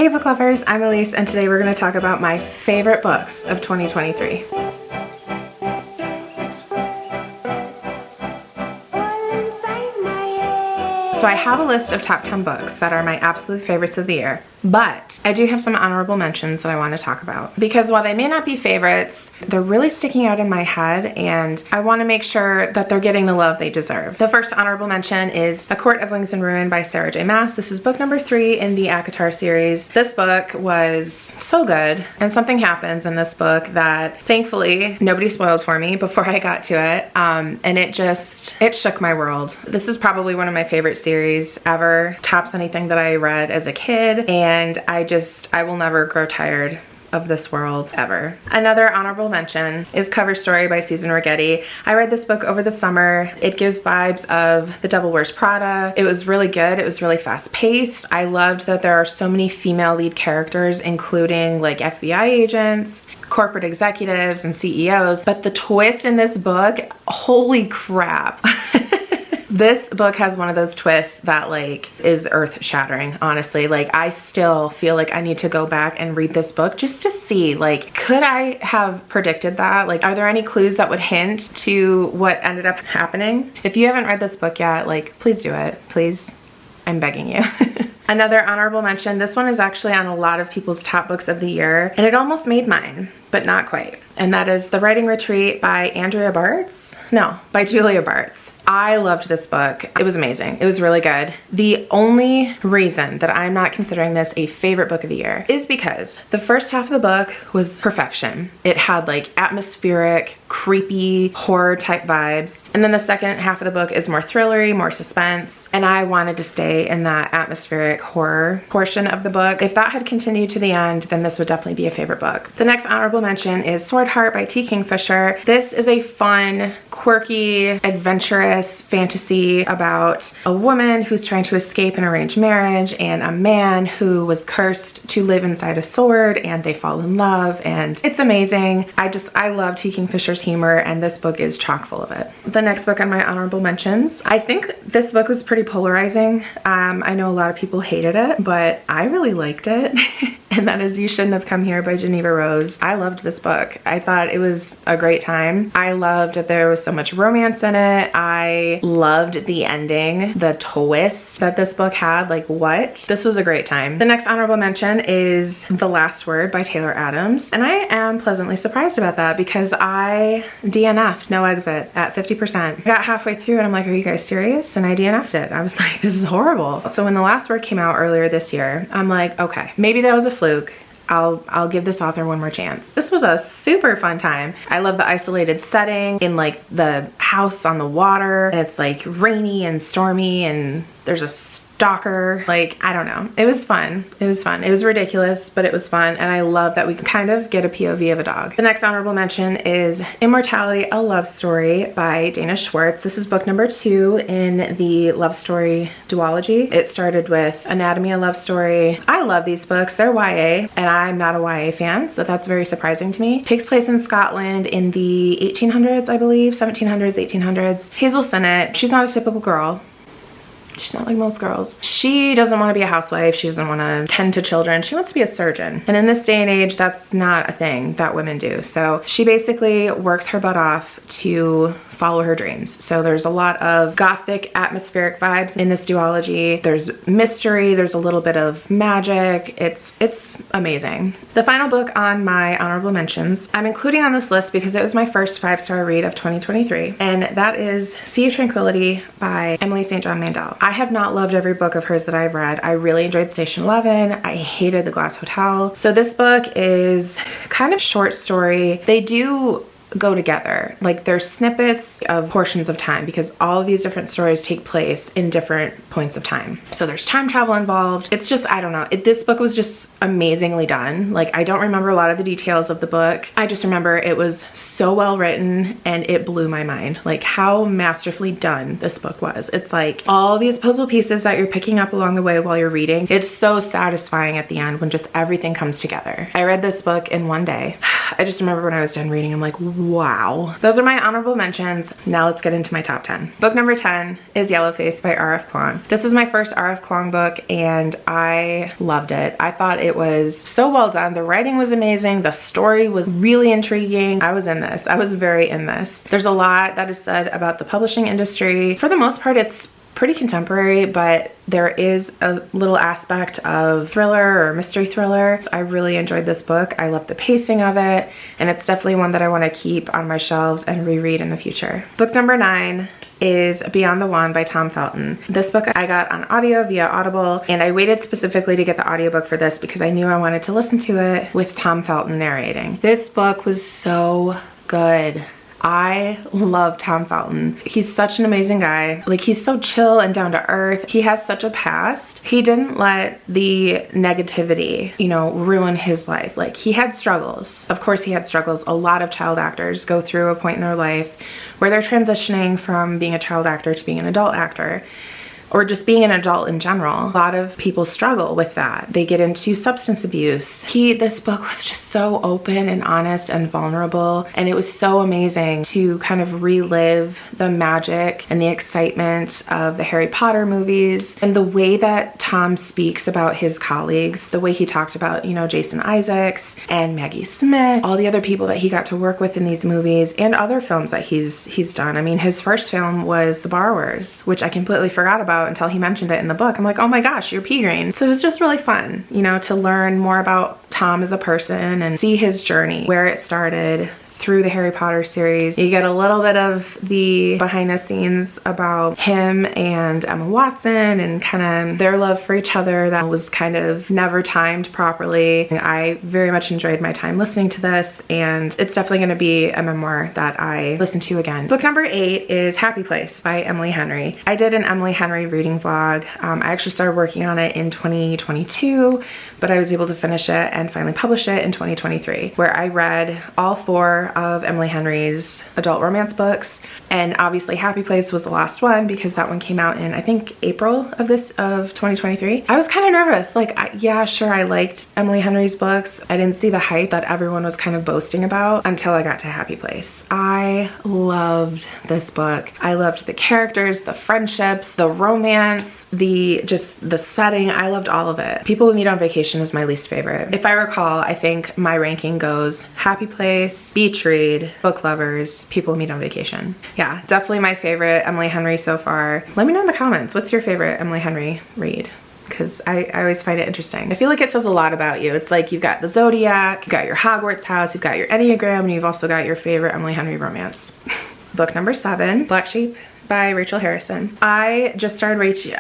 Hey book lovers, I'm Elise and today we're going to talk about my favorite books of 2023. So I have a list of top 10 books that are my absolute favorites of the year, but I do have some honorable mentions that I want to talk about. Because while they may not be favorites, they're really sticking out in my head and I want to make sure that they're getting the love they deserve. The first honorable mention is A Court of Wings and Ruin by Sarah J. Maas. This is book number 3 in the ACOTAR series. This book was so good, and something happens in this book that thankfully nobody spoiled for me before I got to it, and it shook my world. This is probably one of my favorite series ever, tops anything that I read as a kid, and I will never grow tired of this world ever. Another honorable mention is Cover Story by Susan Rigetti. I read this book over the summer. It gives vibes of The Devil Wears Prada. It was really good. It was really fast paced. I loved that there are so many female lead characters, including like FBI agents, corporate executives, and CEOs. But the twist in this book, holy crap. This book has one of those twists that like is earth-shattering, honestly. Like I still feel like I need to go back and read this book just to see, like, could I have predicted that? Like, are there any clues that would hint to what ended up happening? If you haven't read this book yet, like, please do it. Please, I'm begging you. Another honorable mention, this one is actually on a lot of people's top books of the year, and it almost made mine, but not quite. And that is The Writing Retreat by by Julia Bartz. I loved this book. It was amazing. It was really good. The only reason that I'm not considering this a favorite book of the year is because the first half of the book was perfection. It had like atmospheric, creepy, horror type vibes. And then the second half of the book is more thrillery, more suspense. And I wanted to stay in that atmospheric horror portion of the book. If that had continued to the end, then this would definitely be a favorite book. The next honorable mention is Sword Heart by T. Kingfisher. This is a fun, quirky, adventurous fantasy about a woman who's trying to escape an arranged marriage and a man who was cursed to live inside a sword, and they fall in love, and it's amazing. I love T. Kingfisher's humor, and this book is chock full of it. The next book on my honorable mentions, I think this book was pretty polarizing. I know a lot of people hated it, but I really liked it. And that is You Shouldn't Have Come Here by Geneva Rose. I loved this book. I thought it was a great time. I loved that there was so much romance in it. I loved the ending, the twist that this book had. Like, what? This was a great time. The next honorable mention is The Last Word by Taylor Adams. And I am pleasantly surprised about that because I DNF'd No Exit at 50%. I got halfway through and I'm like, are you guys serious? And I DNF'd it. I was like, this is horrible. So when The Last Word came out earlier this year, I'm like, okay, maybe that was a fluke. I'll give this author one more chance. This was a super fun time. I love the isolated setting in like the house on the water, and it's like rainy and stormy and there's a stalker. Like, I don't know. It was fun. It was fun. It was ridiculous, but it was fun. And I love that we can kind of get a POV of a dog. The next honorable mention is Immortality, a Love Story by Dana Schwartz. This is book number 2 in the love story duology. It started with Anatomy, a Love Story. I love these books. They're YA, and I'm not a YA fan, so that's very surprising to me. It takes place in Scotland in the 1800s, I believe, 1700s, 1800s. Hazel Sennett, she's not a typical girl. She's not like most girls. She doesn't want to be a housewife. She doesn't want to tend to children. She wants to be a surgeon. And in this day and age, that's not a thing that women do. So she basically works her butt off to follow her dreams. So there's a lot of gothic atmospheric vibes in this duology. There's mystery, there's a little bit of magic. It's amazing. The final book on my honorable mentions, I'm including on this list because it was my first 5-star read of 2023, and that is Sea of Tranquility by Emily St. John Mandel. I have not loved every book of hers that I've read. I really enjoyed Station 11. I hated The Glass Hotel. So this book is kind of short story. They do go together. Like, there's snippets of portions of time because all of these different stories take place in different points of time. So there's time travel involved. It's just, I don't know. This book was just amazingly done. Like, I don't remember a lot of the details of the book. I just remember it was so well written and it blew my mind. Like, how masterfully done this book was. It's like all these puzzle pieces that you're picking up along the way while you're reading. It's so satisfying at the end when just everything comes together. I read this book in one day. I just remember when I was done reading, I'm like, Wow. Those are my honorable mentions. Now let's get into my top 10. Book number 10 is Yellowface by R.F. Kuang. This is my first R.F. Kuang book and I loved it. I thought it was so well done. The writing was amazing. The story was really intriguing. I was in this. I was very in this. There's a lot that is said about the publishing industry. For the most part, it's pretty contemporary, but there is a little aspect of thriller or mystery thriller. I really enjoyed this book. I love the pacing of it, and it's definitely one that I want to keep on my shelves and reread in the future. Book number 9 is Beyond the Wand by Tom Felton. This book I got on audio via Audible, and I waited specifically to get the audiobook for this because I knew I wanted to listen to it with Tom Felton narrating. This book was so good. I love Tom Felton. He's such an amazing guy. Like, he's so chill and down to earth. He has such a past. He didn't let the negativity, you know, ruin his life. Like, he had struggles. Of course he had struggles. A lot of child actors go through a point in their life where they're transitioning from being a child actor to being an adult actor, or just being an adult in general. A lot of people struggle with that. They get into substance abuse. This book was just so open and honest and vulnerable, and it was so amazing to kind of relive the magic and the excitement of the Harry Potter movies, and the way that Tom speaks about his colleagues, the way he talked about, you know, Jason Isaacs and Maggie Smith, all the other people that he got to work with in these movies and other films that he's done. I mean, his first film was The Borrowers, which I completely forgot about until he mentioned it in the book. I'm like, oh my gosh, you're pea green. So it was just really fun, you know, to learn more about Tom as a person and see his journey, where it started through the Harry Potter series. You get a little bit of the behind the scenes about him and Emma Watson and kind of their love for each other that was kind of never timed properly. I very much enjoyed my time listening to this, and it's definitely going to be a memoir that I listen to again. Book number 8 is Happy Place by Emily Henry. I did an Emily Henry reading vlog. I actually started working on it in 2022, but I was able to finish it and finally publish it in 2023, where I read all 4 of Emily Henry's adult romance books, and obviously Happy Place was the last one because that one came out in, I think, April of 2023. I was kind of nervous. Like, yeah, sure, I liked Emily Henry's books. I didn't see the hype that everyone was kind of boasting about until I got to Happy Place. I loved this book. I loved the characters, the friendships, the romance, the setting. I loved all of it. People We Meet on Vacation is my least favorite. If I recall, I think my ranking goes Happy Place, Beach Read, Book Lovers, People Meet on Vacation. Yeah, definitely my favorite Emily Henry so far. Let me know in the comments, what's your favorite Emily Henry read? Because I always find it interesting. I feel like it says a lot about you. It's like you've got the Zodiac, you've got your Hogwarts house, you've got your Enneagram, and you've also got your favorite Emily Henry romance. Book number 7, Black Sheep by Rachel Harrison. I just started reading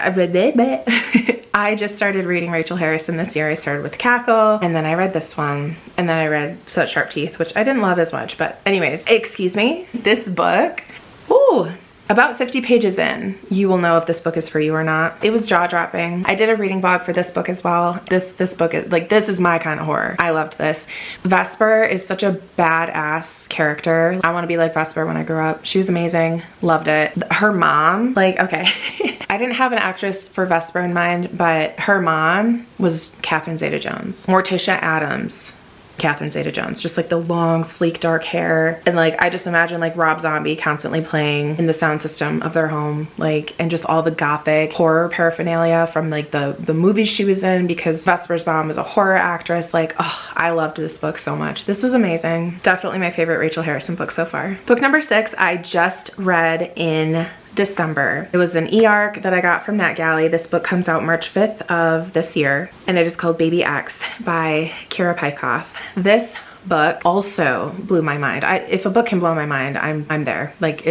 Rachel Harrison this year. I started with Cackle, and then I read this one, and then I read Such Sharp Teeth, which I didn't love as much, but anyways, excuse me. This book, ooh, about 50 pages in, you will know if this book is for you or not. It was jaw-dropping. I did a reading vlog for this book as well. This book is like, this is my kind of horror. I loved this. Vesper is such a badass character. I want to be like Vesper when I grow up. She was amazing. Loved it. Her mom, like, okay. I didn't have an actress for Vesper in mind, but her mom was Catherine Zeta-Jones. Morticia Addams, Catherine Zeta-Jones, just like the long, sleek, dark hair. And like, I just imagine like Rob Zombie constantly playing in the sound system of their home, like, and just all the gothic horror paraphernalia from like the movies she was in, because Vesper's mom was a horror actress. Like, oh, I loved this book so much. This was amazing. Definitely my favorite Rachel Harrison book so far. Book number 6, I just read in December. It was an e-arc that I got from NetGalley. This book comes out March 5th of this year, and it is called Baby X by Kira Pykoff. This book also blew my mind. If a book can blow my mind, I'm there. Like,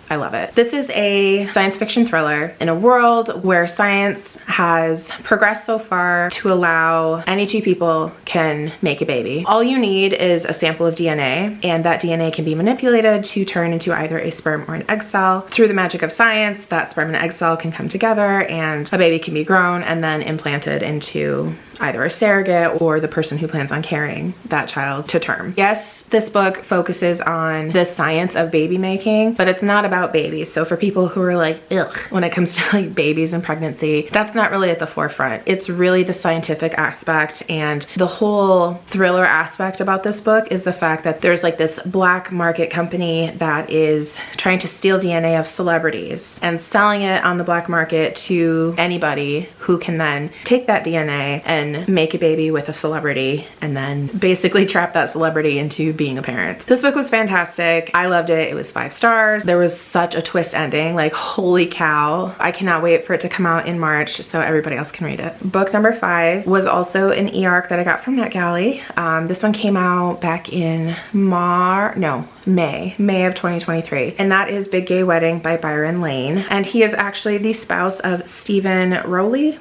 I love it. This is a science fiction thriller in a world where science has progressed so far to allow any 2 people can make a baby. All you need is a sample of DNA, and that DNA can be manipulated to turn into either a sperm or an egg cell. Through the magic of science, that sperm and egg cell can come together and a baby can be grown and then implanted into either a surrogate or the person who plans on carrying that child to term. Yes, this book focuses on the science of baby making, but it's not about babies. So for people who are like, ugh, when it comes to like babies and pregnancy, that's not really at the forefront. It's really the scientific aspect, and the whole thriller aspect about this book is the fact that there's like this black market company that is trying to steal DNA of celebrities and selling it on the black market to anybody who can then take that DNA and make a baby with a celebrity and then basically trap that celebrity into being a parent. This book was fantastic. I loved it. It was 5 stars. There was such a twist ending, like holy cow. I cannot wait for it to come out in March so everybody else can read it. Book number 5 was also an e-arc that I got from NetGalley. This one came out back in May of 2023, and that is Big Gay Wedding by Byron Lane, and he is actually the spouse of Stephen Rowley,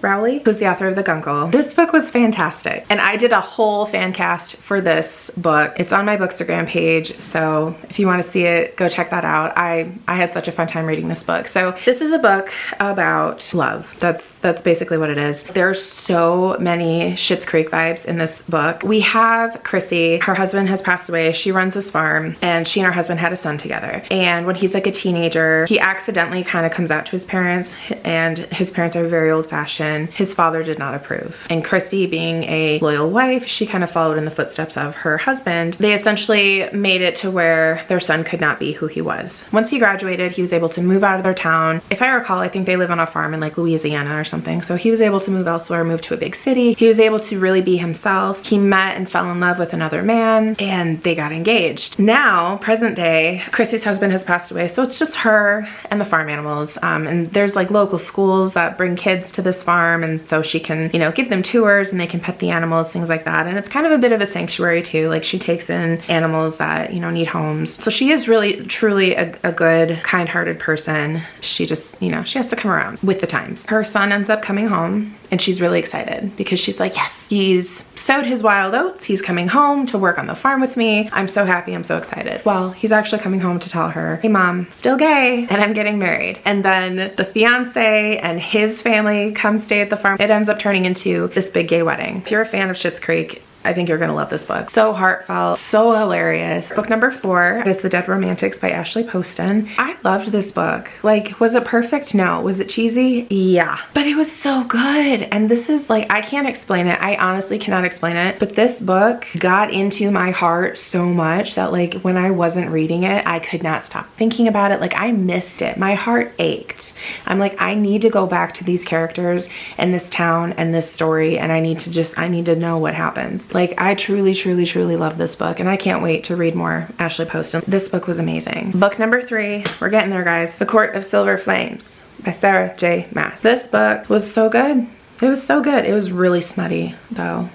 who's the author of The Guncle. This book was fantastic, and I did a whole fan cast for this book. It's on my Bookstagram page, so if you want to see it, go check that out. I had such a fun time reading this book. So this is a book about love. That's basically what it is. There's so many Schitt's Creek vibes in this book. We have Chrissy. Her husband has passed away. She runs this farm, and she and her husband had a son together. And when he's like a teenager, he accidentally kind of comes out to his parents, and his parents are very old-fashioned. His father did not approve. And Chrissy, being a loyal wife, she kind of followed in the footsteps of her husband. They essentially made it to where their son could not be who he was. Once he graduated, he was able to move out of their town. If I recall, I think they live on a farm in like Louisiana or something. So he was able to move elsewhere, move to a big city. He was able to really be himself. He met and fell in love with another man, and they got engaged. Now, present day, Chrissy's husband has passed away, so it's just her and the farm animals. And there's like local schools that bring kids to this farm, and so she can, you know, give them tours and they can pet the animals, things like that. And it's kind of a bit of a sanctuary too. Like she takes in animals that, you know, need homes. So she is really, truly a good, kind-hearted person. She just, you know, she has to come around with the times. Her son ends up coming home, and she's really excited because she's like, yes, he's sowed his wild oats. He's coming home to work on the farm with me. I'm so happy. I'm so excited. Well, he's actually coming home to tell her, hey mom, still gay, and I'm getting married. And then the fiance and his family come stay at the farm. It ends up turning into this big gay wedding. If you're a fan of Schitt's Creek, I think you're gonna love this book. So heartfelt, so hilarious. Book number 4 is The Dead Romantics by Ashley Poston. I loved this book. Like, was it perfect? No. Was it cheesy? Yeah. But it was so good. And this is like, I can't explain it. I honestly cannot explain it. But this book got into my heart so much that like when I wasn't reading it, I could not stop thinking about it. Like I missed it. My heart ached. I'm like, I need to go back to these characters and this town and this story, and I need to know what happens. Like I truly, truly, truly love this book, and I can't wait to read more Ashley Poston. This book was amazing. Book number 3, we're getting there guys. The Court of Silver Flames by Sarah J. Maas. This book was so good. It was so good. It was really smutty though.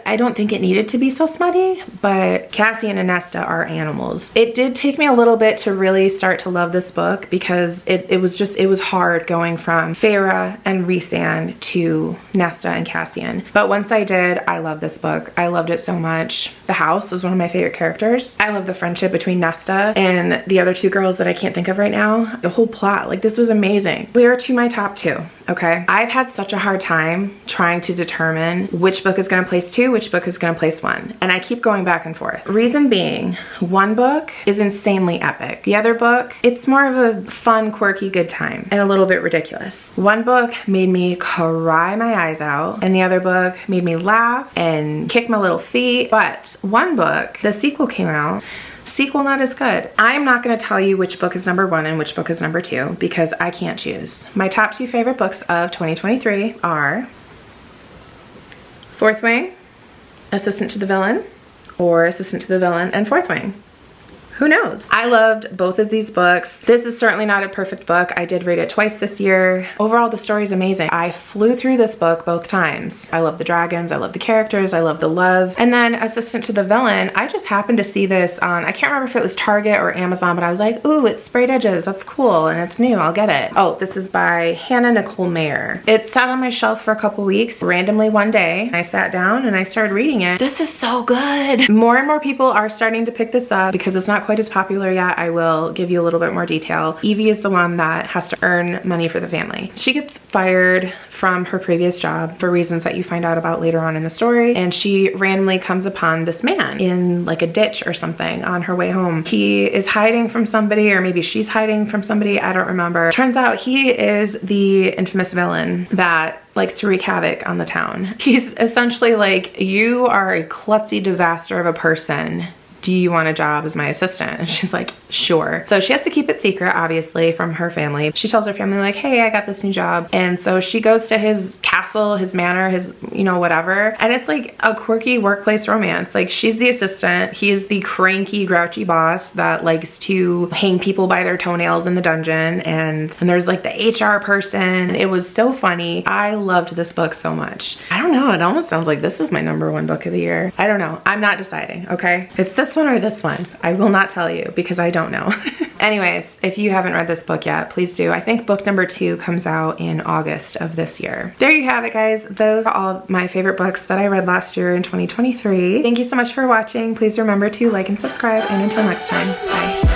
I don't think it needed to be so smutty, but Cassian and Nesta are animals. It did take me a little bit to really start to love this book because it was hard going from Feyre and Rhysand to Nesta and Cassian. But once I did, I love this book. I loved it so much. The house was one of my favorite characters. I love the friendship between Nesta and the other 2 girls that I can't think of right now. The whole plot, like this was amazing. They are to my top 2, okay? I've had such a hard time trying to determine which book is gonna place 2, which book is gonna place 1. And I keep going back and forth. Reason being, one book is insanely epic. The other book, it's more of a fun, quirky, good time and a little bit ridiculous. One book made me cry my eyes out, and the other book made me laugh and kick my little feet. But one book, the sequel came out, sequel not as good. I'm not gonna tell you which book is number 1 and which book is number 2 because I can't choose. My top 2 favorite books of 2023 are Fourth Wing, Assistant to the Villain, or Assistant to the Villain and Fourth Wing. Who knows? I loved both of these books. This is certainly not a perfect book. I did read it twice this year. Overall, the story is amazing. I flew through this book both times. I love the dragons, I love the characters, I love the love. And then Assistant to the Villain, I just happened to see this on, I can't remember if it was Target or Amazon, but I was like, ooh, it's sprayed edges. That's cool, and it's new, I'll get it. Oh, this is by Hannah Nicole Mayer. It sat on my shelf for a couple weeks. Randomly one day, I sat down and I started reading it. This is so good. More and more people are starting to pick this up because it's not not quite as popular yet. I will give you a little bit more detail. Evie is the one that has to earn money for the family. She gets fired from her previous job for reasons that you find out about later on in the story, and she randomly comes upon this man in like a ditch or something on her way home. He is hiding from somebody, or maybe she's hiding from somebody, I don't remember. Turns out he is the infamous villain that likes to wreak havoc on the town. He's essentially like, you are a klutzy disaster of a person. Do you want a job as my assistant? And she's like, sure. So she has to keep it secret, obviously, from her family. She tells her family like, hey, I got this new job. And so she goes to his castle, his manor, his, you know, whatever. And it's like a quirky workplace romance. Like, she's the assistant. He's the cranky, grouchy boss that likes to hang people by their toenails in the dungeon. And there's like the HR person. It was so funny. I loved this book so much. I don't know. It almost sounds like this is my #1 book of the year. I don't know. I'm not deciding, okay? It's this one or this one. I will not tell you because I don't know. Anyways, if you haven't read this book yet, please do. I think book #2 comes out in August of this year. There you have it, guys. Those are all my favorite books that I read last year in 2023. Thank you so much for watching. Please remember to like and subscribe, and until next time, bye.